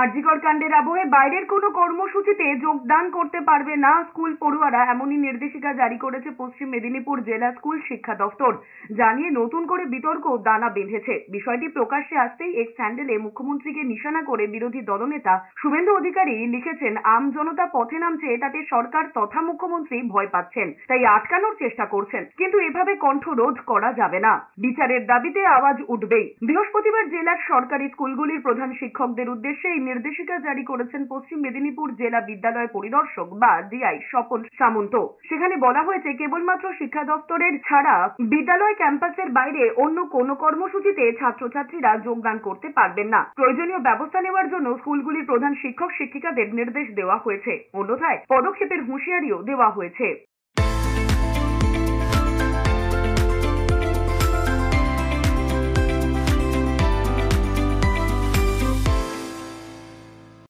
আরজিকর কাণ্ডের আবহে বাইরের কোনো কর্মসূচিতে যোগদান করতে পারবে না স্কুল পড়ুয়ারা, এমনই নির্দেশিকা জারি করেছে পশ্চিম মেদিনীপুর জেলা স্কুল শিক্ষা দফতর। জানিয়ে নতুন করে বিতর্ক দানা বেঁধেছে। বিষয়টি প্রকাশ্যে আসতেই এক্স হ্যান্ডেলে মুখ্যমন্ত্রীকে নিশানা করে বিরোধী দলনেতা শুভেন্দু অধিকারী লিখেছেন, আম জনতা পথে নামছে, তাতে সরকার তথা মুখ্যমন্ত্রী ভয় পাচ্ছেন, তাই আটকানোর চেষ্টা করছেন। কিন্তু এভাবে কণ্ঠরোধ করা যাবে না, বিচারের দাবিতে আওয়াজ উঠবেই। বৃহস্পতিবার জেলার সরকারি স্কুলগুলির প্রধান শিক্ষকদের উদ্দেশ্যে এই নির্দেশিকা জারি করেছেন পশ্চিম মেদিনীপুর জেলা বিদ্যালয় পরিদর্শক বা ডিআই স্বপন সামন্ত। সেখানে বলা হয়েছে, কেবলমাত্র শিক্ষা দপ্তরের ছাড়া বিদ্যালয় ক্যাম্পাসের বাইরে অন্য কোনো কর্মসূচিতে ছাত্রছাত্রীরা যোগদান করতে পারবেন না। প্রয়োজনীয় ব্যবস্থা নেওয়ার জন্য স্কুলগুলির প্রধান শিক্ষক শিক্ষিকাদের নির্দেশ দেওয়া হয়েছে, অন্যথায় পদক্ষেপের হুঁশিয়ারিও দেওয়া হয়েছে।